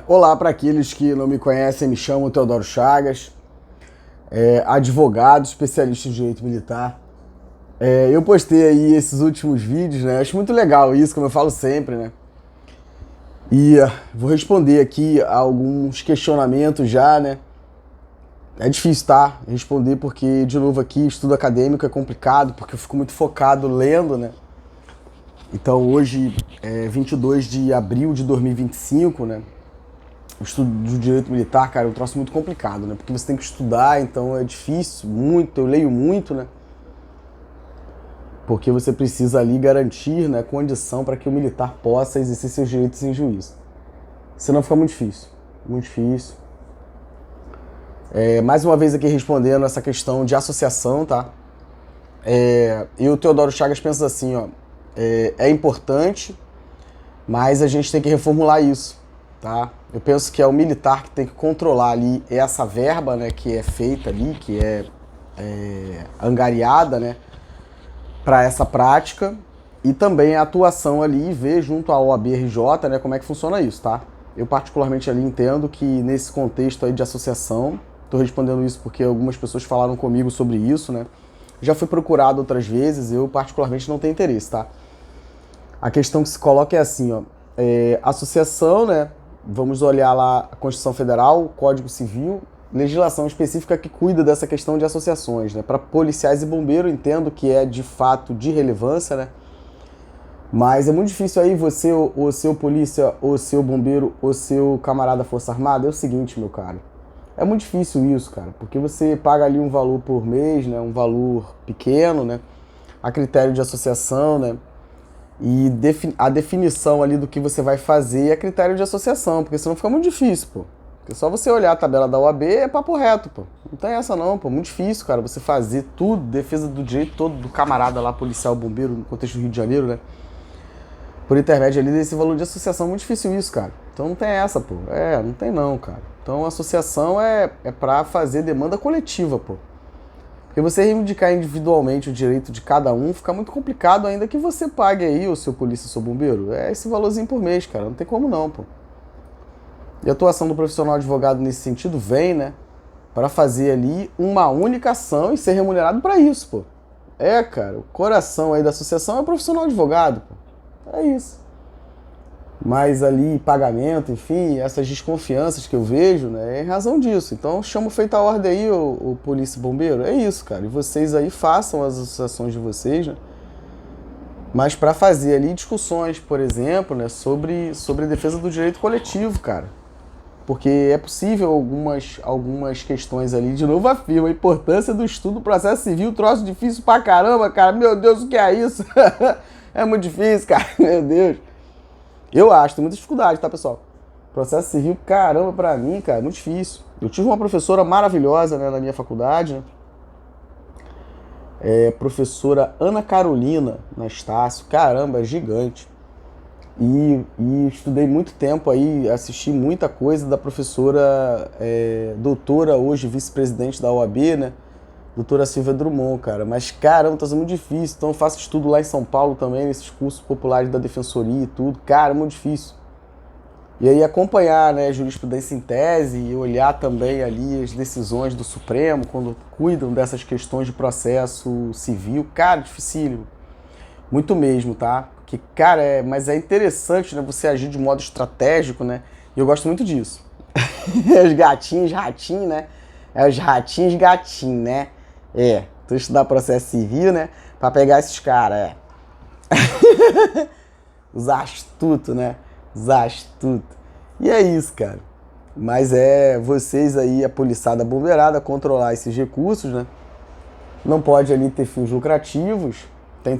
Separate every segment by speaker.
Speaker 1: Olá para aqueles que não me conhecem, me chamo Teodoro Chagas, advogado, especialista em direito militar. Eu postei aí esses últimos vídeos, né? Acho muito legal isso, como eu falo sempre, né? E vou responder aqui a alguns questionamentos já, né? É difícil, tá? Responder porque, de novo aqui, estudo acadêmico é complicado, porque eu fico muito focado lendo, né? Então hoje é 22 de abril de 2025, né? O estudo do direito militar, cara, é um troço muito complicado, né? Porque você tem que estudar, então é difícil, muito, eu leio muito, né? Porque você precisa ali garantir, né, condição para que o militar possa exercer seus direitos sem juízo. Senão fica muito difícil, muito difícil. Mais uma vez aqui respondendo essa questão de associação, tá? Eu, Teodoro Chagas, penso assim, ó, é importante, mas a gente tem que reformular isso, tá? Eu penso que é o militar que tem que controlar ali essa verba, né, que é feita ali, que é angariada, né, para essa prática, e também a atuação ali e ver junto à OAB-RJ, né, como é que funciona isso, tá? Eu particularmente ali entendo que nesse contexto aí de associação, estou respondendo isso porque algumas pessoas falaram comigo sobre isso, né? Já fui procurado outras vezes, eu particularmente não tenho interesse, tá? A questão que se coloca é assim, ó, associação, né? Vamos olhar lá a Constituição Federal, Código Civil, legislação específica que cuida dessa questão de associações, né? Para policiais e bombeiros, entendo que é de fato de relevância, né? Mas é muito difícil aí você, o seu polícia, o seu bombeiro, o seu camarada Força Armada. É o seguinte, meu cara, é muito difícil isso, cara, porque você paga ali um valor por mês, né? Um valor pequeno, né? A critério de associação, né? E a definição ali do que você vai fazer é critério de associação, porque senão fica muito difícil, pô. Porque só você olhar a tabela da OAB é papo reto, pô. Não tem essa não, pô. Muito difícil, cara, você fazer tudo, defesa do direito todo do camarada lá, policial, bombeiro, no contexto do Rio de Janeiro, né? Por intermédio ali desse valor de associação, muito difícil isso, cara. Então não tem essa, pô. Não tem não, cara. Então a associação é pra fazer demanda coletiva, pô. Porque você reivindicar individualmente o direito de cada um fica muito complicado, ainda que você pague aí o seu polícia, o seu bombeiro. É esse valorzinho por mês, cara. Não tem como não, pô. E a atuação do profissional advogado nesse sentido vem, né, para fazer ali uma única ação e ser remunerado para isso, pô. Cara, o coração aí da associação é o profissional advogado, pô. É isso. Mas ali, pagamento, enfim, essas desconfianças que eu vejo, né, é em razão disso. Então, chamo feita a ordem aí, o polícia e bombeiro. É isso, cara. E vocês aí façam as associações de vocês, né? Mas para fazer ali discussões, por exemplo, né, sobre defesa do direito coletivo, cara. Porque é possível algumas questões ali, de novo afirmo, a importância do estudo do processo civil, troço difícil pra caramba, cara. Meu Deus, o que é isso? É muito difícil, cara. Meu Deus. Eu acho, tem muita dificuldade, tá, pessoal? Processo civil, caramba, pra mim, cara, é muito difícil. Eu tive uma professora maravilhosa, né, na minha faculdade, né? Professora Ana Carolina Nastácio, caramba, é gigante. E estudei muito tempo aí, assisti muita coisa da professora, doutora, hoje vice-presidente da OAB, né? Doutora Silvia Drummond, cara. Mas, caramba, tá sendo muito difícil. Então eu faço estudo lá em São Paulo também, nesses cursos populares da Defensoria e tudo. Cara, é muito difícil. E aí acompanhar, né, jurisprudência em tese e olhar também ali as decisões do Supremo quando cuidam dessas questões de processo civil. Cara, dificílimo. Muito mesmo, tá? Porque, cara, mas é interessante, né, você agir de modo estratégico, né? E eu gosto muito disso. Os gatinhos, ratinhos, né? Os ratinhos, gatinhos, né? Tu estudar processo civil, né? Pra pegar esses caras, Os astutos, né? Os astutos. E é isso, cara. Mas vocês aí, a poliçada bombeirada, controlar esses recursos, né? Não pode ali ter fins lucrativos. Tem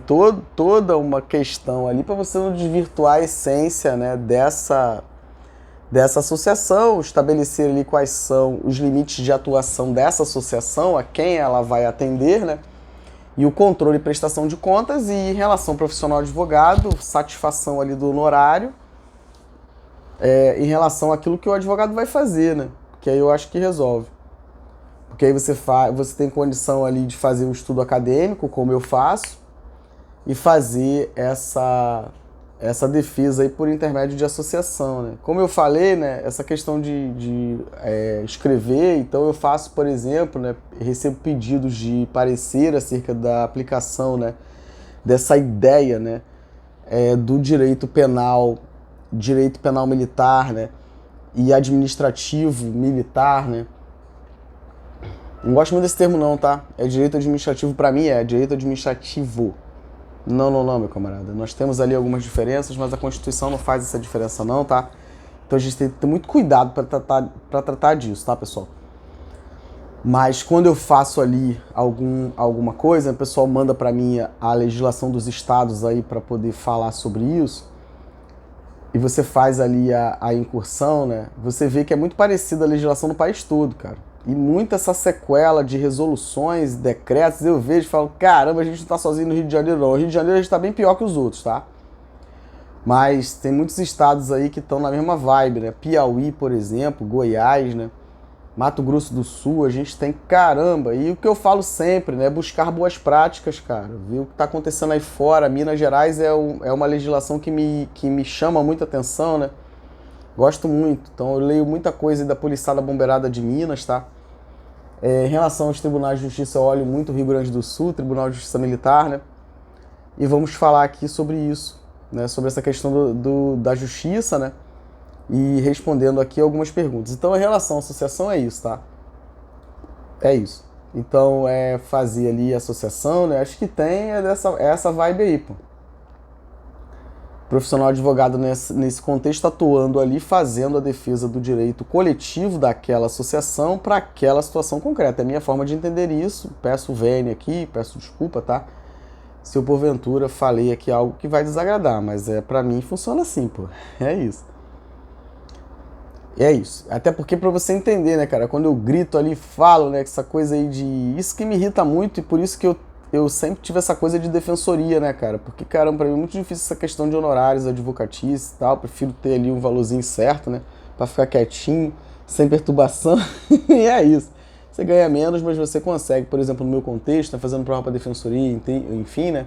Speaker 1: toda uma questão ali para você não desvirtuar a essência, né, dessa associação, estabelecer ali quais são os limites de atuação dessa associação, a quem ela vai atender, né? E o controle e prestação de contas, e em relação ao profissional advogado, satisfação ali do honorário, em relação àquilo que o advogado vai fazer, né? Que aí eu acho que resolve. Porque aí você tem condição ali de fazer um estudo acadêmico, como eu faço, e fazer essa defesa aí por intermédio de associação, né? Como eu falei, né, essa questão de escrever, então eu faço, por exemplo, né, recebo pedidos de parecer acerca da aplicação, né, dessa ideia, né, do direito penal militar, né, e administrativo militar, né. Não gosto muito desse termo não, tá? É direito administrativo, pra mim é direito administrativo. Não, meu camarada. Nós temos ali algumas diferenças, mas a Constituição não faz essa diferença não, tá? Então a gente tem que ter muito cuidado para tratar disso, tá, pessoal? Mas quando eu faço ali alguma coisa, o pessoal manda para mim a legislação dos estados aí para poder falar sobre isso, e você faz ali a incursão, né? Você vê que é muito parecida a legislação do país todo, cara. E muita essa sequela de resoluções, decretos, eu vejo e falo, caramba, a gente não tá sozinho no Rio de Janeiro não. O Rio de Janeiro a gente tá bem pior que os outros, tá? Mas tem muitos estados aí que estão na mesma vibe, né? Piauí, por exemplo, Goiás, né? Mato Grosso do Sul, a gente tem caramba. E o que eu falo sempre, né? É buscar boas práticas, cara. Ver o que tá acontecendo aí fora. Minas Gerais é uma legislação que me chama muita atenção, né? Gosto muito. Então eu leio muita coisa da Policiada Bombeirada de Minas, tá? Em relação aos tribunais de justiça, eu olho muito o Rio Grande do Sul, Tribunal de Justiça Militar, né? E vamos falar aqui sobre isso, né? Sobre essa questão da justiça, né? E respondendo aqui algumas perguntas. Então, em relação à associação, é isso, tá? É isso. Então, fazer ali a associação, né? Acho que tem essa vibe aí, pô. Profissional advogado nesse contexto atuando ali, fazendo a defesa do direito coletivo daquela associação para aquela situação concreta. É a minha forma de entender isso. Peço vênia aqui, peço desculpa, tá? Se eu porventura falei aqui algo que vai desagradar, mas para mim funciona assim, pô. É isso. É isso. Até porque para você entender, né, cara, quando eu grito ali, falo, né, essa coisa aí de... Isso que me irrita muito e por isso que eu sempre tive essa coisa de defensoria, né, cara? Porque, caramba, pra mim é muito difícil essa questão de honorários, advocatícia e tal. Prefiro ter ali um valorzinho certo, né? Pra ficar quietinho, sem perturbação. E é isso. Você ganha menos, mas você consegue, por exemplo, no meu contexto, né, fazendo prova pra defensoria, enfim, né?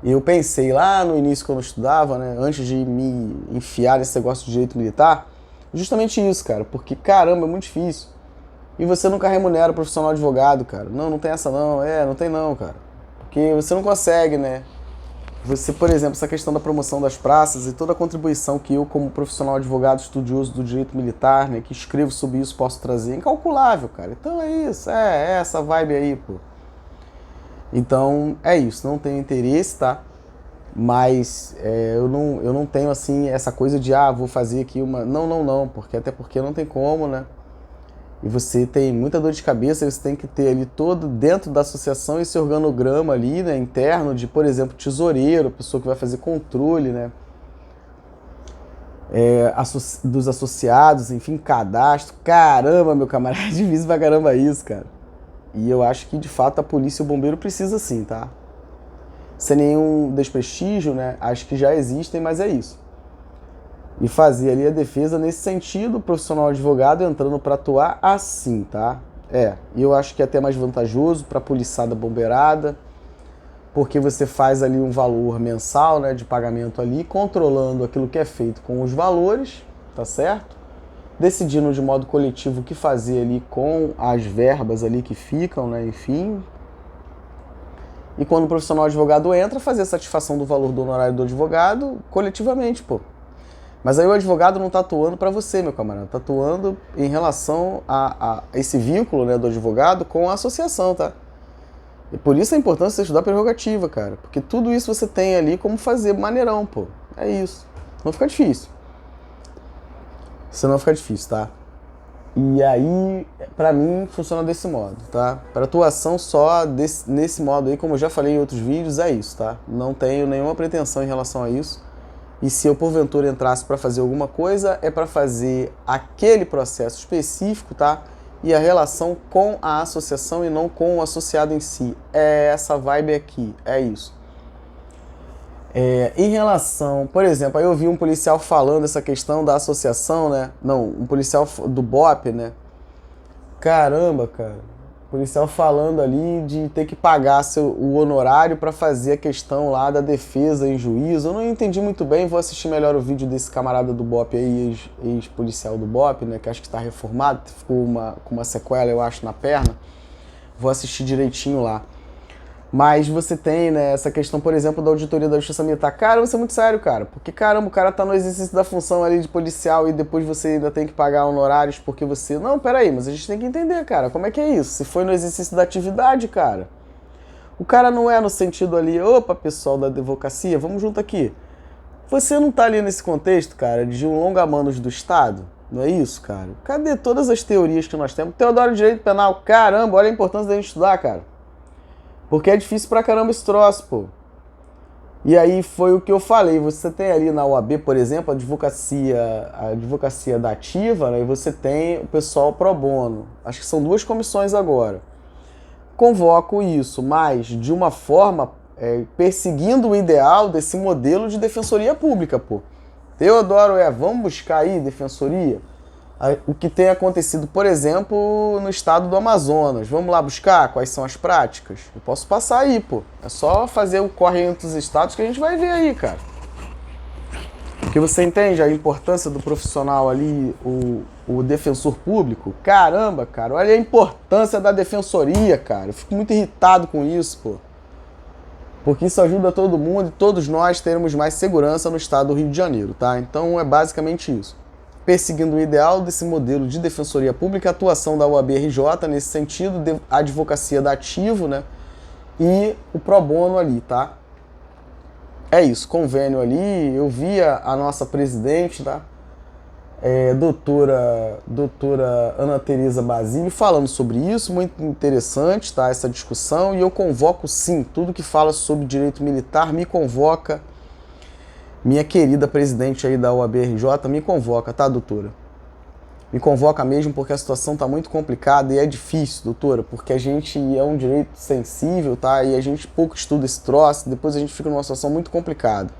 Speaker 1: E eu pensei lá no início, quando eu estudava, né, antes de me enfiar nesse negócio de direito militar, justamente isso, cara. Porque, caramba, é muito difícil. E você nunca remunera o profissional advogado, cara. Não tem essa não. Não tem não, cara. Porque você não consegue, né? Você, por exemplo, essa questão da promoção das praças e toda a contribuição que eu, como profissional advogado estudioso do direito militar, né, que escrevo sobre isso, posso trazer, é incalculável, cara. Então é isso, é essa vibe aí, pô. Então, é isso. Não tenho interesse, tá? Mas eu não tenho, assim, essa coisa de, vou fazer aqui uma... Não, até porque não tem como, né? E você tem muita dor de cabeça, você tem que ter ali todo dentro da associação esse organograma ali, né, interno de, por exemplo, tesoureiro, pessoa que vai fazer controle, né, dos associados, enfim, cadastro. Caramba, meu camarada, é difícil pra caramba isso, cara. E eu acho que, de fato, a polícia e o bombeiro precisa sim, tá? Sem nenhum desprestígio, né, acho que já existem, mas é isso. E fazer ali a defesa nesse sentido, o profissional advogado entrando para atuar assim, tá? E eu acho que é até mais vantajoso para a policiada bombeirada, porque você faz ali um valor mensal, né, de pagamento ali, controlando aquilo que é feito com os valores, tá certo? Decidindo de modo coletivo o que fazer ali com as verbas ali que ficam, né, enfim. E quando o profissional advogado entra, fazer a satisfação do valor do honorário do advogado coletivamente, pô. Mas aí o advogado não está atuando para você, meu camarada. Está atuando em relação a esse vínculo, né, do advogado com a associação, tá? E por isso a importância de você estudar prerrogativa, cara. Porque tudo isso você tem ali como fazer maneirão, pô. É isso. Não fica difícil. Senão fica difícil, tá? E aí, pra mim, funciona desse modo, tá? Para atuação só nesse modo aí, como eu já falei em outros vídeos, é isso, tá? Não tenho nenhuma pretensão em relação a isso. E se eu, porventura, entrasse para fazer alguma coisa, é para fazer aquele processo específico, tá? E a relação com a associação e não com o associado em si. É essa vibe aqui, é isso. Em relação, por exemplo, aí eu vi um policial falando essa questão da associação, né? Não, um policial do BOP, né? Caramba, cara. policial falando ali de ter que pagar o honorário para fazer a questão lá da defesa em juízo. Eu não entendi muito bem, vou assistir melhor o vídeo desse camarada do BOPE aí, ex-policial do BOPE, né, que acho que está reformado, ficou com uma sequela, eu acho, na perna. Vou assistir direitinho lá. Mas você tem, né, essa questão, por exemplo, da auditoria da Justiça Militar. Cara, isso é muito sério, cara. Porque, caramba, o cara tá no exercício da função ali de policial e depois você ainda tem que pagar honorários porque você... Não, peraí, mas a gente tem que entender, cara, como é que é isso? Se foi no exercício da atividade, cara. O cara não é no sentido ali, opa, pessoal da advocacia, vamos junto aqui. Você não tá ali nesse contexto, cara, de um longa-manos do Estado? Não é isso, cara? Cadê todas as teorias que nós temos? Teodoro Direito Penal, caramba, olha a importância da gente estudar, cara. Porque é difícil pra caramba esse troço, pô. E aí foi o que eu falei. Você tem ali na OAB, por exemplo, a advocacia da ativa, né? E você tem o pessoal pro bono. Acho que são 2 comissões agora. Convoco isso, mas de uma forma perseguindo o ideal desse modelo de defensoria pública, pô. Teodoro, vamos buscar aí defensoria? O que tem acontecido, por exemplo, no estado do Amazonas. Vamos lá buscar quais são as práticas? Eu posso passar aí, pô. É só fazer o corre entre os estados que a gente vai ver aí, cara. Porque você entende a importância do profissional ali, o defensor público? Caramba, cara, olha a importância da defensoria, cara. Eu fico muito irritado com isso, pô. Porque isso ajuda todo mundo e todos nós termos mais segurança no estado do Rio de Janeiro, tá? Então é basicamente isso. Perseguindo o ideal desse modelo de defensoria pública, atuação da OAB-RJ nesse sentido, a advocacia da ativo, né? E o pro bono ali, tá? É isso, convênio ali, eu vi a nossa presidente, tá? Doutora Ana Tereza Basílio falando sobre isso, muito interessante, tá? Essa discussão, e eu convoco sim, tudo que fala sobre direito militar me convoca. Minha querida presidente aí da OAB-RJ me convoca, tá, doutora? Me convoca mesmo porque a situação tá muito complicada e é difícil, doutora, porque a gente é um direito sensível, tá? E a gente pouco estuda esse troço, depois a gente fica numa situação muito complicada.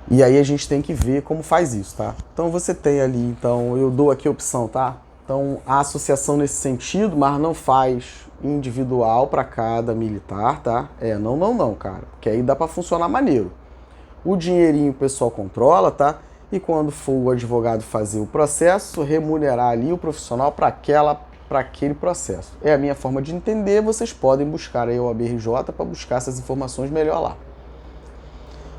Speaker 1: E aí a gente tem que ver como faz isso, tá? Então você tem ali, então eu dou aqui a opção, tá? Então a associação nesse sentido, mas não faz individual para cada militar, tá? Não, cara, porque aí dá para funcionar maneiro. O dinheirinho o pessoal controla, tá? E quando for o advogado fazer o processo, remunerar ali o profissional para aquele processo. É a minha forma de entender, vocês podem buscar aí o OAB-RJ para buscar essas informações melhor lá.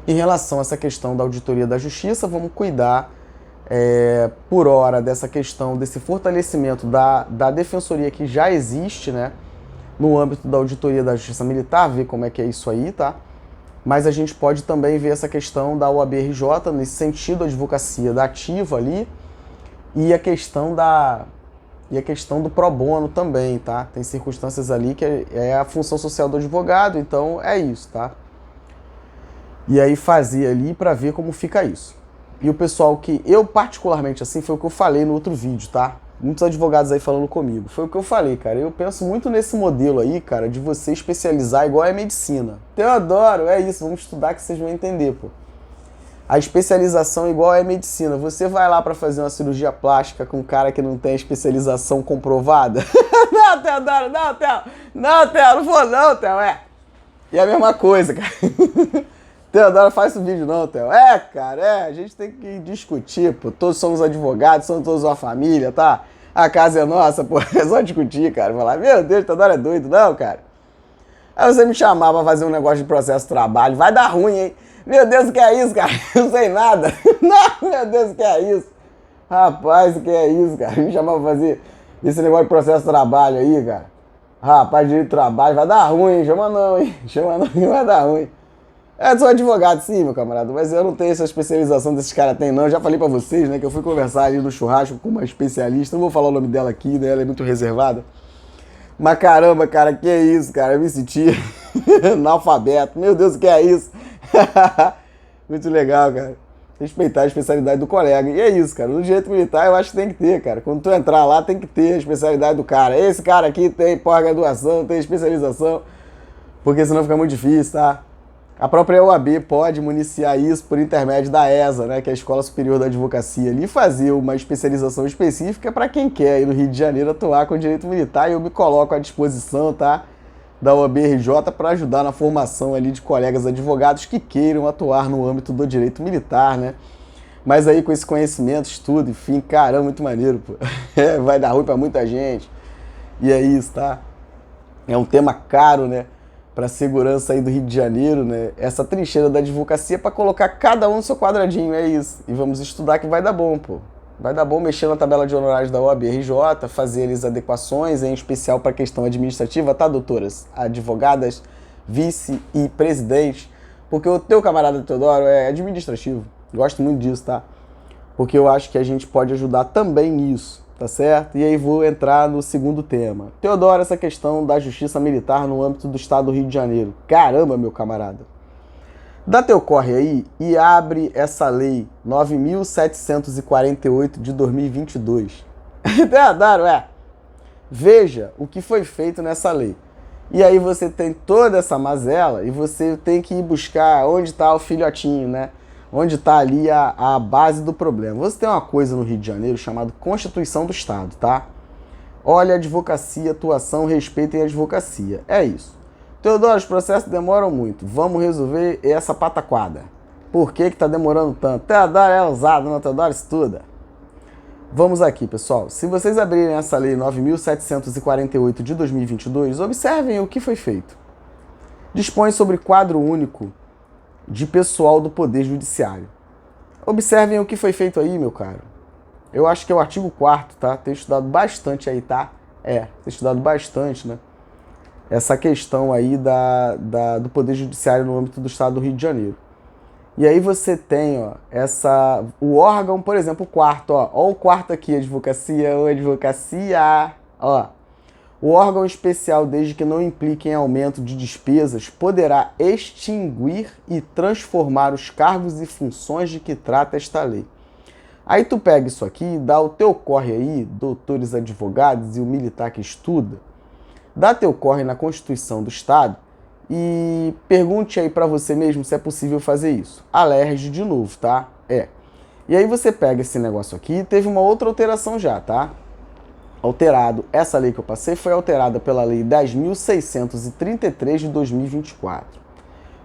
Speaker 1: Em relação a essa questão da auditoria da justiça, vamos cuidar por hora dessa questão, desse fortalecimento da defensoria que já existe, né? No âmbito da auditoria da justiça militar, ver como é que é isso aí, tá? Mas a gente pode também ver essa questão da OAB-RJ, nesse sentido, a advocacia da ativa ali, e a questão do pro bono também, tá? Tem circunstâncias ali que é a função social do advogado, então é isso, tá? E aí fazer ali para ver como fica isso. E o pessoal que eu particularmente, assim, foi o que eu falei no outro vídeo, tá? Muitos advogados aí falando comigo. Foi o que eu falei, cara. Eu penso muito nesse modelo aí, cara, de você especializar igual é medicina. Teodoro, é isso, vamos estudar que vocês vão entender, pô. A especialização igual é medicina. Você vai lá pra fazer uma cirurgia plástica com um cara que não tem especialização comprovada? Não, Teodoro, não, Theo. Não, Theo, não vou não, Theo, E a mesma coisa, cara. Teodoro, faz esse vídeo não, Theo. Cara, a gente tem que discutir, pô. Todos somos advogados, somos todos uma família, tá? A casa é nossa, pô. É só discutir, cara. Falar, meu Deus, Teodoro é doido, não, cara. Aí você me chamava pra fazer um negócio de processo de trabalho. Vai dar ruim, hein? Meu Deus, o que é isso, cara? Não sei nada. Não, meu Deus, o que é isso? Rapaz, o que é isso, cara? Me chamava pra fazer esse negócio de processo de trabalho aí, cara. Rapaz, direito de trabalho, vai dar ruim, hein? Chama não, hein? Chama não, vai dar ruim. Eu sou advogado, sim, meu camarada, mas eu não tenho essa especialização desses caras têm, não. Eu já falei pra vocês, né, que eu fui conversar ali no churrasco com uma especialista. Não vou falar o nome dela aqui, né? Ela é muito reservada. Mas caramba, cara, que é isso, cara? Eu me senti analfabeto. Meu Deus, o que é isso? Muito legal, cara. Respeitar a especialidade do colega. E é isso, cara. No direito militar eu acho que tem que ter, cara. Quando tu entrar lá, tem que ter a especialidade do cara. Esse cara aqui tem pós-graduação, tem especialização. Porque senão fica muito difícil, tá? A própria OAB pode municiar isso por intermédio da ESA, né, que é a Escola Superior da Advocacia, ali fazer uma especialização específica para quem quer aí no Rio de Janeiro atuar com direito militar, e eu me coloco à disposição, tá, da OAB-RJ para ajudar na formação ali de colegas advogados que queiram atuar no âmbito do direito militar, né? Mas aí com esse conhecimento, estudo, enfim, caramba, muito maneiro, pô. Vai dar ruim para muita gente. E é isso, tá? É um tema caro, né? Para a segurança aí do Rio de Janeiro, né? Essa trincheira da advocacia para colocar cada um no seu quadradinho, é isso. E vamos estudar que vai dar bom, pô. Vai dar bom mexer na tabela de honorários da OAB-RJ, fazer eles adequações, em especial para a questão administrativa, tá, doutoras? Advogadas, vice e presidente. Porque o teu camarada Teodoro é administrativo. Gosto muito disso, tá? Porque eu acho que a gente pode ajudar também nisso, tá certo? E aí vou entrar no segundo tema. Teodoro, essa questão da justiça militar no âmbito do estado do Rio de Janeiro. Caramba, meu camarada. Dá teu corre aí e abre essa lei 9.748 de 2022. Teodoro, veja o que foi feito nessa lei. E aí você tem toda essa mazela e você tem que ir buscar onde está o filhotinho, né? Onde está ali a base do problema. Você tem uma coisa no Rio de Janeiro chamada Constituição do Estado, tá? Olha, advocacia, atuação, respeito e advocacia. É isso. Teodoro, os processos demoram muito. Vamos resolver essa pataquada. Por que tá demorando tanto? Teodoro é ousado, não? Teodoro estuda. Vamos aqui, pessoal. Se vocês abrirem essa lei 9.748 de 2022, observem o que foi feito. Dispõe sobre quadro único de pessoal do Poder Judiciário. Observem o que foi feito aí, meu caro. Eu acho que é o artigo 4º, tá? Tenho estudado bastante aí, tá? Tenho estudado bastante, né? Essa questão aí do Poder Judiciário no âmbito do Estado do Rio de Janeiro. E aí você tem, ó, o órgão, por exemplo, o 4º, ó o 4º aqui, advocacia, ó. O órgão especial, desde que não implique em aumento de despesas, poderá extinguir e transformar os cargos e funções de que trata esta lei. Aí tu pega isso aqui e dá o teu corre aí, doutores advogados e o militar que estuda, dá teu corre na Constituição do Estado e pergunte aí pra você mesmo se é possível fazer isso. Alerge de novo, tá? E aí você pega esse negócio aqui, teve uma outra alteração já, tá? Essa lei que eu passei foi alterada pela Lei 10.633 de 2024.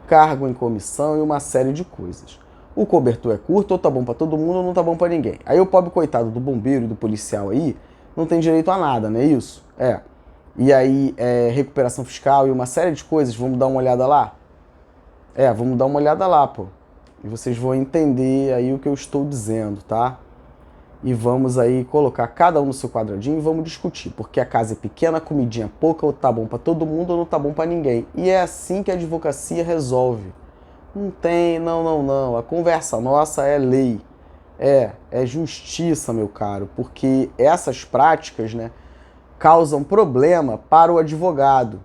Speaker 1: Cargo em comissão e uma série de coisas. O cobertor é curto, ou tá bom pra todo mundo ou não tá bom pra ninguém. Aí o pobre coitado do bombeiro e do policial aí não tem direito a nada, não é isso? E aí, recuperação fiscal e uma série de coisas, vamos dar uma olhada lá? Vamos dar uma olhada lá, pô. E vocês vão entender aí o que eu estou dizendo, tá? E vamos aí colocar cada um no seu quadradinho e vamos discutir. Porque a casa é pequena, a comidinha pouca, ou tá bom pra todo mundo ou não tá bom pra ninguém. E é assim que a advocacia resolve. Não tem, não. A conversa nossa é lei. É justiça, meu caro. Porque essas práticas, né, causam problema para o advogado.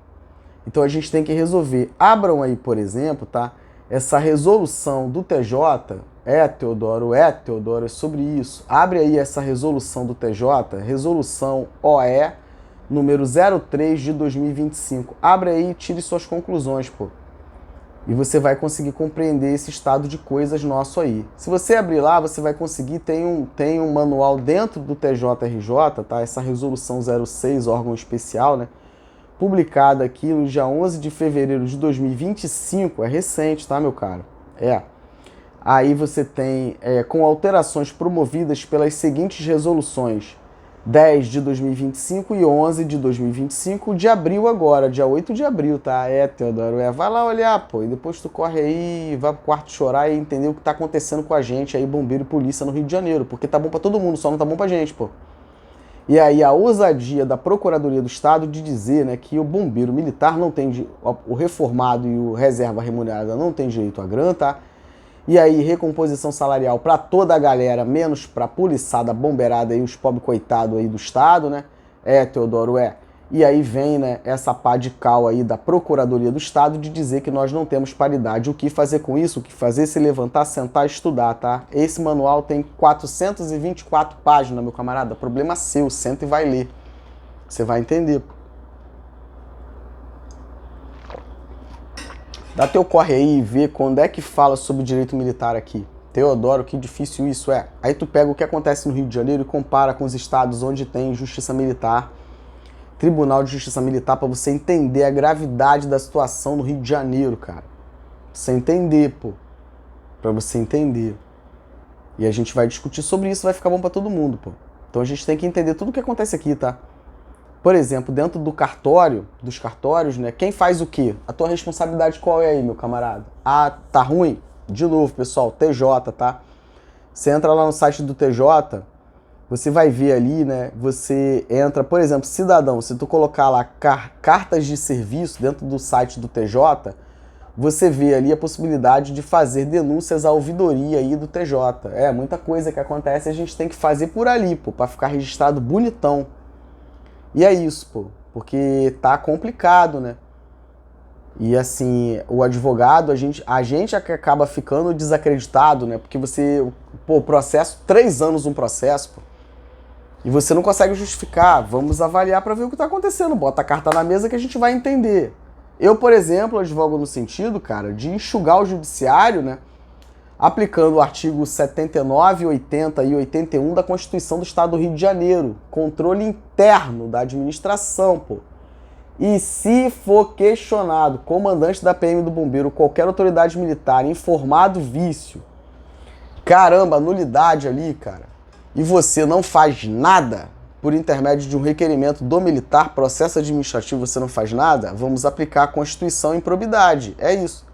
Speaker 1: Então a gente tem que resolver. Abram aí, por exemplo, tá? Essa resolução do TJ, Teodoro, é sobre isso. Abre aí essa resolução do TJ, resolução OE número 03 de 2025. Abre aí e tire suas conclusões, pô. E você vai conseguir compreender esse estado de coisas nosso aí. Se você abrir lá, você vai conseguir, tem um manual dentro do TJRJ, tá? Essa resolução 06, órgão especial, né? Publicada aqui no dia 11 de fevereiro de 2025, é recente, tá, meu caro? Aí você tem, com alterações promovidas pelas seguintes resoluções: 10 de 2025 e 11 de 2025, de abril agora, dia 8 de abril, tá? Teodoro, vai lá olhar, pô, e depois tu corre aí, vai pro quarto chorar e entender o que tá acontecendo com a gente aí, bombeiro e polícia no Rio de Janeiro, porque tá bom pra todo mundo, só não tá bom pra gente, pô. E aí a ousadia da Procuradoria do Estado de dizer, né, que o bombeiro militar não tem, o reformado e o reserva remunerada não tem direito a grana, tá? E aí recomposição salarial para toda a galera, menos pra poliçada, bombeirada e os pobres coitados aí do Estado, né? Teodoro, E aí vem, né, essa pá de cal aí da Procuradoria do Estado de dizer que nós não temos paridade. O que fazer com isso? O que fazer? Se levantar, sentar e estudar, tá? Esse manual tem 424 páginas, meu camarada. Problema seu, senta e vai ler. Você vai entender. Dá teu corre aí e vê quando é que fala sobre direito militar aqui. Teodoro, que difícil isso é. Aí tu pega o que acontece no Rio de Janeiro e compara com os estados onde tem justiça militar, Tribunal de Justiça Militar, pra você entender a gravidade da situação no Rio de Janeiro, cara. Pra você entender, pô. Pra você entender. E a gente vai discutir sobre isso, vai ficar bom pra todo mundo, pô. Então a gente tem que entender tudo o que acontece aqui, tá? Por exemplo, dentro do cartório, dos cartórios, né? Quem faz o quê? A tua responsabilidade qual é aí, meu camarada? Ah, tá ruim? De novo, pessoal, TJ, tá? Você entra lá no site do TJ, você vai ver ali, né? Você entra, por exemplo, cidadão, se tu colocar lá cartas de serviço dentro do site do TJ, você vê ali a possibilidade de fazer denúncias à ouvidoria aí do TJ. É, muita coisa que acontece a gente tem que fazer por ali, pô, pra ficar registrado bonitão. E é isso, pô, porque tá complicado, né? E assim, o advogado, a gente é que acaba ficando desacreditado, né? Porque você, pô, processo, 3 anos um processo, pô, e você não consegue justificar. Vamos avaliar para ver o que tá acontecendo. Bota a carta na mesa que a gente vai entender. Eu, por exemplo, advogo no sentido, cara, de enxugar o judiciário, né? Aplicando o artigo 79, 80 e 81 da Constituição do Estado do Rio de Janeiro. Controle interno da administração, pô. E se for questionado, comandante da PM do Bombeiro, qualquer autoridade militar, informado vício, caramba, nulidade ali, cara, e você não faz nada por intermédio de um requerimento do militar, processo administrativo, você não faz nada, vamos aplicar a Constituição em probidade. É isso.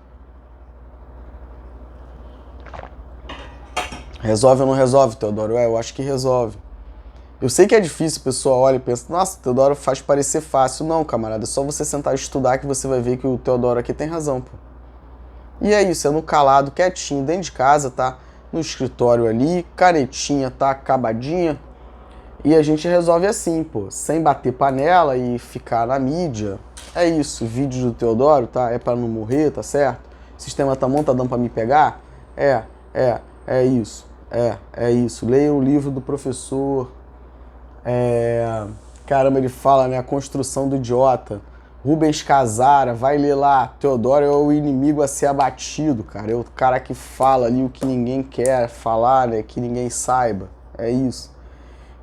Speaker 1: Resolve ou não resolve, Teodoro? Eu acho que resolve. Eu sei que é difícil, o pessoal olha e pensa, nossa, o Teodoro faz parecer fácil. Não, camarada, é só você sentar e estudar que você vai ver que o Teodoro aqui tem razão, pô. E é isso, é no calado, quietinho, dentro de casa, tá? No escritório ali, canetinha, tá? Acabadinha. E a gente resolve assim, pô, sem bater panela e ficar na mídia. É isso, vídeo do Teodoro, tá? É pra não morrer, tá certo? O sistema tá bom, tá dando pra me pegar? É isso, é isso. Leia o livro do professor... Caramba, ele fala, né? A Construção do Idiota. Rubens Casara, vai ler lá. Teodoro é o inimigo a ser abatido, cara. É o cara que fala ali o que ninguém quer falar, né? Que ninguém saiba. É isso.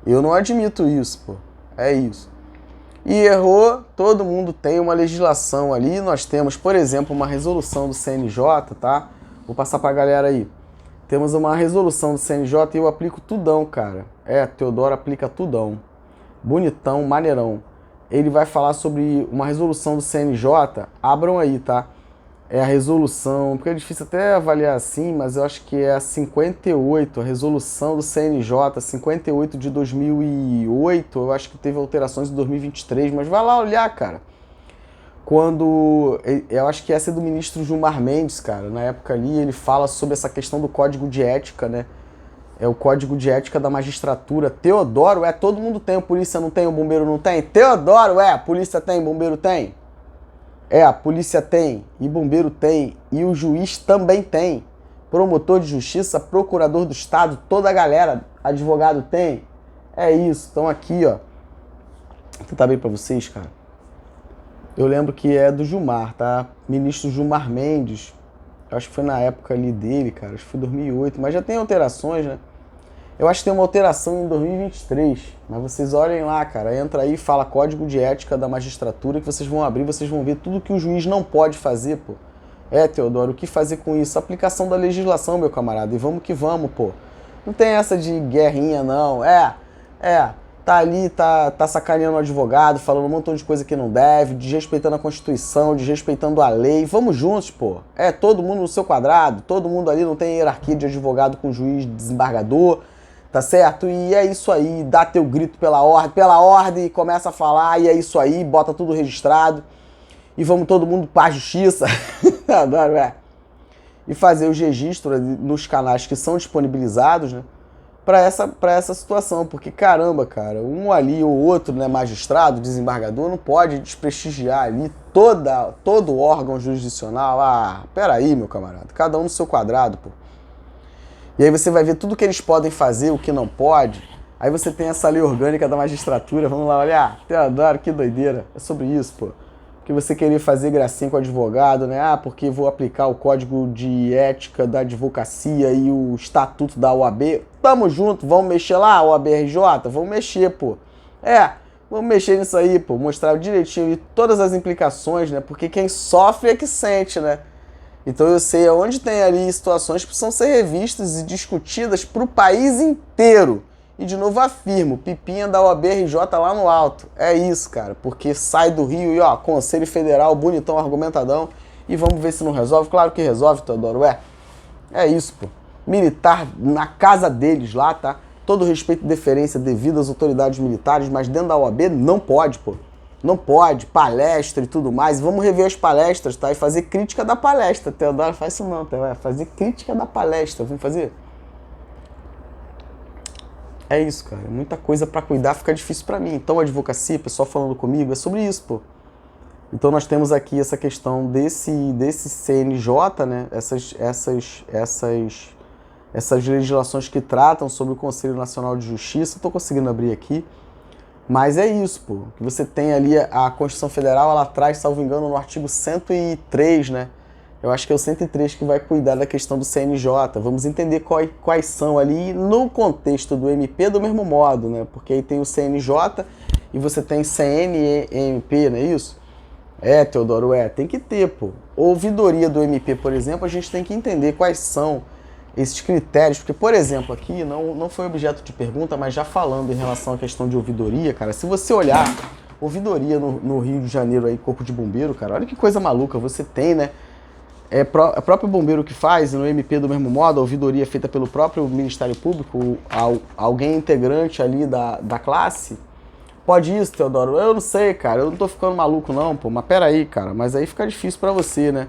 Speaker 1: Eu não admito isso, pô. É isso. E errou, todo mundo tem uma legislação ali. Nós temos, por exemplo, uma resolução do CNJ, tá? Vou passar pra galera aí. Temos uma resolução do CNJ e eu aplico tudão, cara. Teodoro aplica tudão. Bonitão, maneirão. Ele vai falar sobre uma resolução do CNJ. Abram aí, tá? É a resolução, porque é difícil até avaliar assim, mas eu acho que é a 58, a resolução do CNJ, 58 de 2008. Eu acho que teve alterações em 2023, mas vai lá olhar, cara. Eu acho que essa é do ministro Gilmar Mendes, cara. Na época ali, ele fala sobre essa questão do código de ética, né? É o código de ética da magistratura. Teodoro, todo mundo tem, a polícia não tem, o bombeiro não tem. Teodoro, a polícia tem, bombeiro tem. A polícia tem, e bombeiro tem, e o juiz também tem. Promotor de justiça, procurador do estado, toda a galera, advogado tem. É isso, então aqui, ó. Vou tentar bem pra vocês, cara. Eu lembro que é do Gilmar, tá? Ministro Gilmar Mendes. Acho que foi na época ali dele, cara. Acho que foi 2008. Mas já tem alterações, né? Eu acho que tem uma alteração em 2023. Mas vocês olhem lá, cara. Entra aí e fala Código de Ética da Magistratura que vocês vão abrir. Vocês vão ver tudo que o juiz não pode fazer, pô. Teodoro, o que fazer com isso? Aplicação da legislação, meu camarada. E vamos que vamos, pô. Não tem essa de guerrinha, não. Tá ali, tá sacaneando o advogado, falando um montão de coisa que não deve, desrespeitando a Constituição, desrespeitando a lei. Vamos juntos, pô. Todo mundo no seu quadrado, todo mundo ali, não tem hierarquia de advogado com juiz desembargador, tá certo? E é isso aí, dá teu grito pela ordem, e começa a falar, e é isso aí, bota tudo registrado. E vamos todo mundo pra justiça. Adoro, E fazer os registros nos canais que são disponibilizados, né? Para essa situação, porque caramba, cara, um ali ou outro, né, magistrado, desembargador, não pode desprestigiar ali todo o órgão jurisdicional. Peraí, meu camarada, cada um no seu quadrado, pô. E aí você vai ver tudo que eles podem fazer, o que não pode. Aí você tem essa lei orgânica da magistratura, vamos lá olhar. Teodoro, que doideira, é sobre isso, pô. que você querer fazer gracinha com o advogado, né? Ah, porque vou aplicar o código de ética da advocacia e o estatuto da OAB. Tamo junto, vamos mexer lá, OAB-RJ? Vamos mexer, pô. Vamos mexer nisso aí, pô. Mostrar direitinho todas as implicações, né? Porque quem sofre é que sente, né? Então eu sei onde tem ali situações que precisam ser revistas e discutidas para o país inteiro. E de novo afirmo, pipinha da OAB-RJ lá no alto. É isso, cara, porque sai do Rio e ó, Conselho Federal, bonitão, argumentadão, e vamos ver se não resolve. Claro que resolve, Teodoro, é isso, pô. Militar na casa deles lá, tá? Todo respeito e deferência devido às autoridades militares, mas dentro da OAB não pode, pô. Não pode, palestra e tudo mais. Vamos rever as palestras, tá? E fazer crítica da palestra. Teodoro, faz isso não, Teodoro. Fazer crítica da palestra. Vamos fazer? É isso, cara. Muita coisa pra cuidar fica difícil pra mim. Então, a advocacia, pessoal falando comigo, é sobre isso, pô. Então, nós temos aqui essa questão desse CNJ, né? Essas legislações que tratam sobre o Conselho Nacional de Justiça. Estou conseguindo abrir aqui. Mas é isso, pô. Que você tem ali a Constituição Federal, ela traz, salvo engano, no artigo 103, né? Eu acho que é o 103 que vai cuidar da questão do CNJ. Vamos entender quais são ali no contexto do MP do mesmo modo, né? Porque aí tem o CNJ e você tem CNMP, não é isso? Teodoro, tem que ter, pô. Ouvidoria do MP, por exemplo, a gente tem que entender quais são esses critérios, porque, por exemplo, aqui não foi objeto de pergunta, mas já falando em relação à questão de ouvidoria, cara, se você olhar ouvidoria no Rio de Janeiro aí, Corpo de Bombeiro, cara, olha que coisa maluca, você tem, né? É o próprio bombeiro que faz, no MP do mesmo modo, a ouvidoria é feita pelo próprio Ministério Público, alguém integrante ali da classe. Pode isso, Teodoro? Eu não sei, cara, eu não tô ficando maluco não, pô, mas pera aí, cara, mas aí fica difícil pra você, né?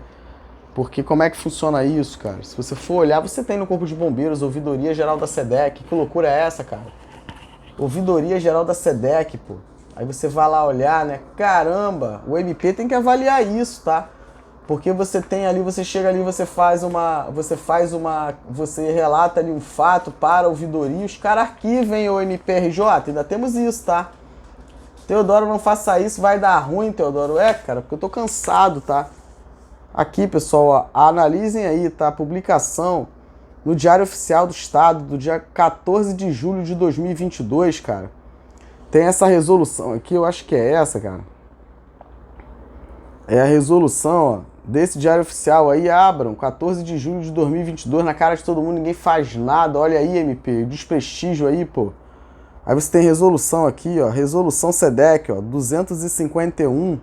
Speaker 1: Porque como é que funciona isso, cara? Se você for olhar, você tem no Corpo de Bombeiros Ouvidoria Geral da SEDEC. Que loucura é essa, cara? Ouvidoria Geral da SEDEC, pô. Aí você vai lá olhar, né? Caramba, o MP tem que avaliar isso, tá? Porque você tem ali, você chega ali, você relata ali um fato para a ouvidoria, os caras arquivem o MPRJ, ainda temos isso, tá? Teodoro, não faça isso, vai dar ruim, Teodoro. Cara, porque eu tô cansado, tá? Aqui, pessoal, ó, analisem aí, tá? Publicação no Diário Oficial do Estado, do dia 14 de julho de 2022, cara. Tem essa resolução aqui, eu acho que é essa, cara. É a resolução, ó, desse Diário Oficial aí, abram, 14 de julho de 2022, na cara de todo mundo, ninguém faz nada. Olha aí, MP, desprestígio aí, pô. Aí você tem resolução aqui, ó, resolução SEDEC, ó, 251,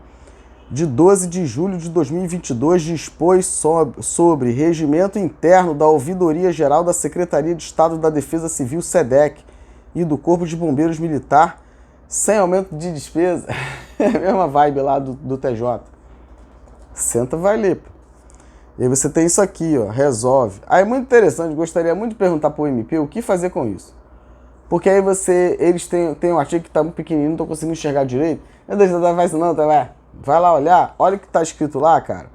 Speaker 1: de 12 de julho de 2022, dispôs sobre regimento interno da Ouvidoria Geral da Secretaria de Estado da Defesa Civil, SEDEC, e do Corpo de Bombeiros Militar, sem aumento de despesa. É a mesma vibe lá do TJ. Senta, vai ler. Pô. E aí você tem isso aqui, ó, resolve. Aí é muito interessante, gostaria muito de perguntar para o MP o que fazer com isso. Porque aí eles têm um artigo que está muito pequenininho, não estou conseguindo enxergar direito. Meu Deus, não faz isso não, tá? Vai lá olhar, olha o que está escrito lá, cara.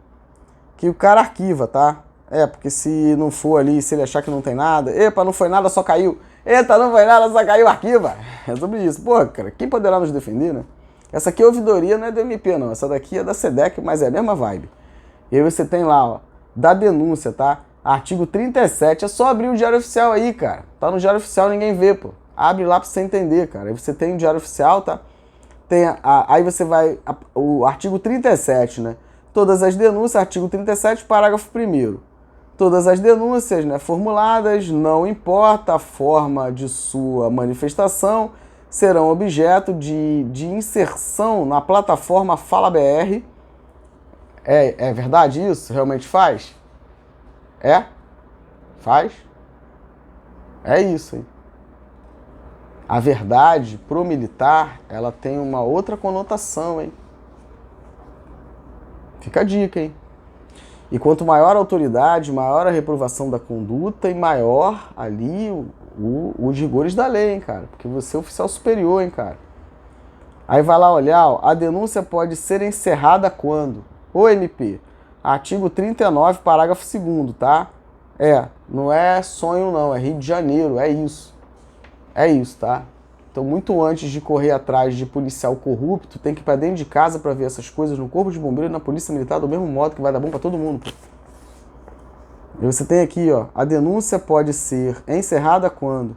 Speaker 1: Que o cara arquiva, tá? Porque se não for ali, se ele achar que não tem nada, epa, não foi nada, só caiu. Eita, não foi nada, só caiu, arquiva. É sobre isso. Pô, cara, quem poderá nos defender, né? Essa aqui é ouvidoria, não é do MP, não. Essa daqui é da SEDEC, mas é a mesma vibe. E aí você tem lá, ó, da denúncia, tá? Artigo 37, é só abrir o Diário Oficial aí, cara. Tá no Diário Oficial, ninguém vê, pô. Abre lá pra você entender, cara. Aí você tem o Diário Oficial, tá? Aí você vai, o artigo 37, né? Todas as denúncias, artigo 37, parágrafo 1º. Todas as denúncias, né, formuladas, não importa a forma de sua manifestação, serão objeto de inserção na plataforma Fala BR. É verdade isso? Realmente faz? Faz? É isso aí. A verdade, pro militar, ela tem uma outra conotação, hein? Fica a dica, hein? E quanto maior a autoridade, maior a reprovação da conduta e maior ali os rigores da lei, hein, cara? Porque você é oficial superior, hein, cara? Aí vai lá olhar, ó, a denúncia pode ser encerrada quando? Ô, MP, artigo 39, parágrafo 2º, tá? Não é sonho não, é Rio de Janeiro, é isso. É isso, tá? Então, muito antes de correr atrás de policial corrupto, tem que ir pra dentro de casa para ver essas coisas no Corpo de Bombeiro e na Polícia Militar, do mesmo modo que vai dar bom para todo mundo, pô. E você tem aqui, ó, a denúncia pode ser encerrada quando?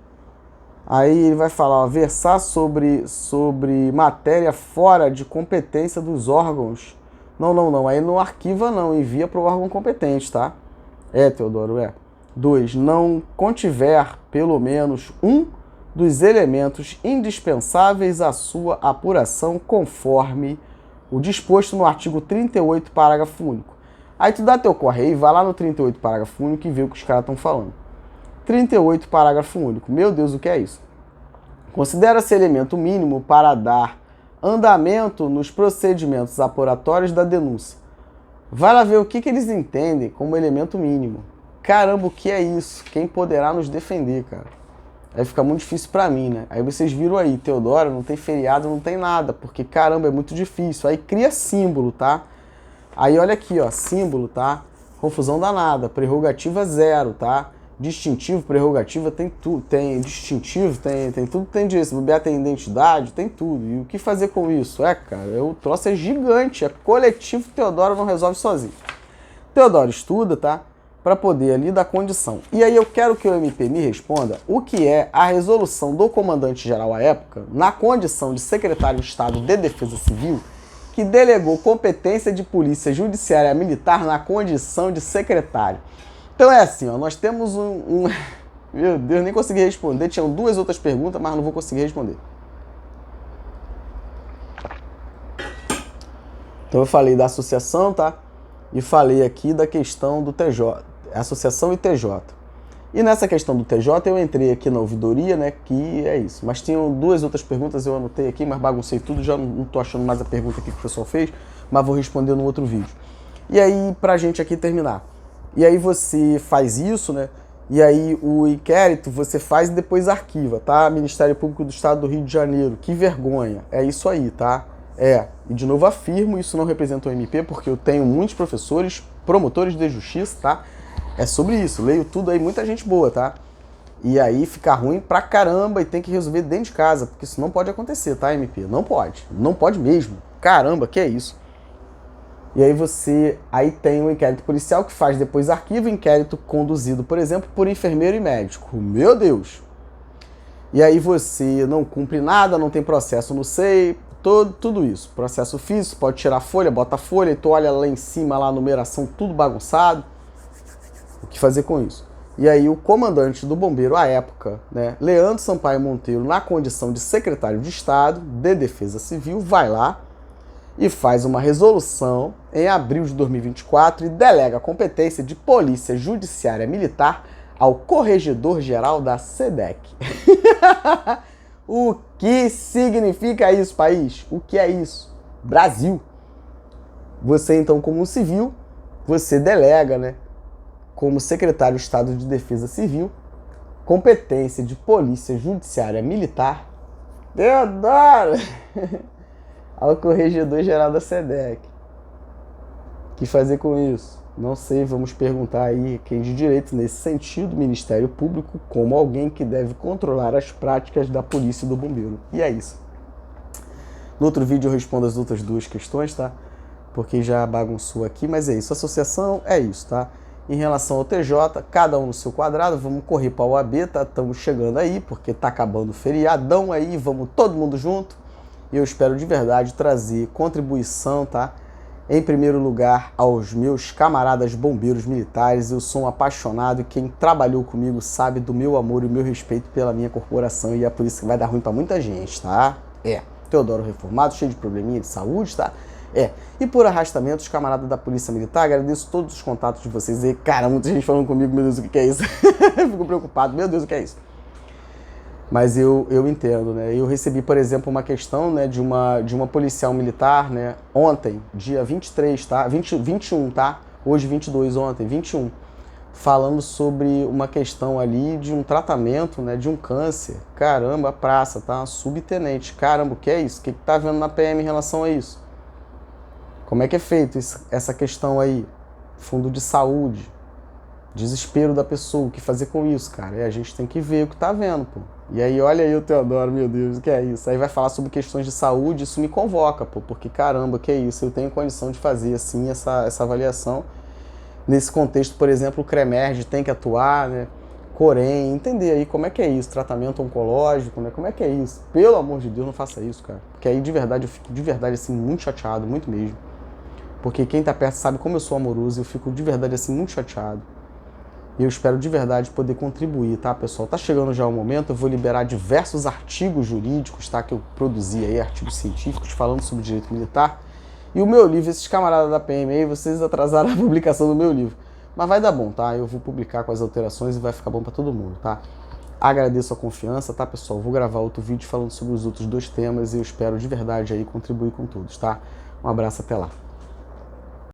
Speaker 1: Aí ele vai falar, ó, versar sobre matéria fora de competência dos órgãos. Não. Aí não arquiva não, envia para o órgão competente, tá? Teodoro, 2. Não contiver pelo menos um dos elementos indispensáveis à sua apuração conforme o disposto no artigo 38, parágrafo único. Aí tu dá teu corre aí, vai lá no 38, parágrafo único e vê o que os caras estão falando. 38, parágrafo único. Meu Deus, o que é isso? Considera-se elemento mínimo para dar andamento nos procedimentos apuratórios da denúncia. Vai lá ver o que eles entendem como elemento mínimo. Caramba, o que é isso? Quem poderá nos defender, cara? Aí fica muito difícil pra mim, né? Aí vocês viram aí, Teodoro, não tem feriado, não tem nada, porque caramba, é muito difícil. Aí cria símbolo, tá? Aí olha aqui, ó, símbolo, tá? Confusão danada, prerrogativa 0, tá? Distintivo, prerrogativa, tem tudo, tem distintivo, tem tudo, tem disso. Se bobear tem identidade, tem tudo. E o que fazer com isso? Cara, o troço é gigante, é coletivo, Teodoro não resolve sozinho. Teodoro estuda, tá? Para poder ali dar condição. E aí eu quero que o MP me responda o que é a resolução do comandante-geral à época, na condição de secretário de Estado de Defesa Civil, que delegou competência de polícia judiciária militar na condição de secretário. Então é assim, ó, nós temos Meu Deus, nem consegui responder. Tinham 2 outras perguntas, mas não vou conseguir responder. Então eu falei da associação, tá? E falei aqui da questão do TJ, associação e TJ. E nessa questão do TJ eu entrei aqui na ouvidoria, né, que é isso. Mas tinham 2 outras perguntas, eu anotei aqui, mas baguncei tudo, já não tô achando mais a pergunta aqui que o pessoal fez, mas vou responder no outro vídeo. E aí, pra gente aqui terminar. E aí você faz isso, né, e aí o inquérito você faz e depois arquiva, tá? Ministério Público do Estado do Rio de Janeiro, que vergonha. É isso aí, tá? E de novo afirmo, isso não representa o MP, porque eu tenho muitos professores, promotores de justiça, tá? É sobre isso, leio tudo aí, muita gente boa, tá? E aí fica ruim pra caramba e tem que resolver dentro de casa, porque isso não pode acontecer, tá, MP? Não pode mesmo. Caramba, que é isso? E aí aí tem o inquérito policial que faz depois arquivo, inquérito conduzido, por exemplo, por enfermeiro e médico. Meu Deus! E aí você não cumpre nada, não tem processo no SEI, tudo isso. Processo físico, pode tirar folha, bota folha, e tu olha lá em cima, lá a numeração, tudo bagunçado. O que fazer com isso? E aí o comandante do bombeiro à época, né, Leandro Sampaio Monteiro, na condição de secretário de Estado de Defesa Civil, vai lá e faz uma resolução em abril de 2024 e delega a competência de Polícia Judiciária Militar ao Corregedor-Geral da SEDEC. O que significa isso, país? O que é isso? Brasil. Você, então, como um civil, você delega, né, como secretário de Estado de Defesa Civil, competência de Polícia Judiciária Militar, Teodoro, ao Corregedor-Geral da SEDEC. O que fazer com isso? Não sei, vamos perguntar aí quem de direito nesse sentido, Ministério Público, como alguém que deve controlar as práticas da polícia e do bombeiro. E é isso. No outro vídeo eu respondo as outras 2 questões, tá? Porque já bagunçou aqui, mas é isso. Associação é isso, tá? Em relação ao TJ, cada um no seu quadrado, vamos correr para a OAB, tá? Estamos chegando aí, porque tá acabando o feriadão aí, vamos todo mundo junto. E eu espero de verdade trazer contribuição, tá? Em primeiro lugar, aos meus camaradas bombeiros militares. Eu sou um apaixonado e quem trabalhou comigo sabe do meu amor e o meu respeito pela minha corporação e é por isso que vai dar ruim para muita gente, tá? Teodoro reformado, cheio de probleminha de saúde, tá? E por arrastamento, os camaradas da Polícia Militar, agradeço todos os contatos de vocês aí. Cara, muita gente falando comigo, meu Deus, o que é isso? Fico preocupado, meu Deus, o que é isso? Mas eu entendo, né? Eu recebi, por exemplo, uma questão, né, de uma policial militar, né, ontem, dia 23, tá? 21, tá? Hoje 22, ontem, 21. Falando sobre uma questão ali de um tratamento, né, de um câncer. Caramba, a praça, tá? Subtenente. Caramba, o que é isso? O que tá vendo na PM em relação a isso? Como é que é feito essa questão aí? Fundo de saúde. Desespero da pessoa. O que fazer com isso, cara? E a gente tem que ver o que tá vendo, pô. E aí, olha aí o Teodoro, meu Deus, o que é isso? Aí vai falar sobre questões de saúde, isso me convoca, pô, porque caramba, que é isso? Eu tenho condição de fazer, assim, essa avaliação. Nesse contexto, por exemplo, o CREMERG tem que atuar, né? Corém, entender aí como é que é isso, tratamento oncológico, né? Como é que é isso? Pelo amor de Deus, não faça isso, cara. Porque aí, de verdade, eu fico de verdade, assim, muito chateado, muito mesmo. Porque quem tá perto sabe como eu sou amoroso e eu fico de verdade, assim, muito chateado. E eu espero de verdade poder contribuir, tá, pessoal? Tá chegando já o momento, eu vou liberar diversos artigos jurídicos, tá? Que eu produzi aí, artigos científicos falando sobre direito militar. E o meu livro, esses camaradas da PM aí, vocês atrasaram a publicação do meu livro. Mas vai dar bom, tá? Eu vou publicar com as alterações e vai ficar bom pra todo mundo, tá? Agradeço a confiança, tá, pessoal? Vou gravar outro vídeo falando sobre os outros dois temas e eu espero de verdade aí contribuir com todos, tá? Um abraço, até lá.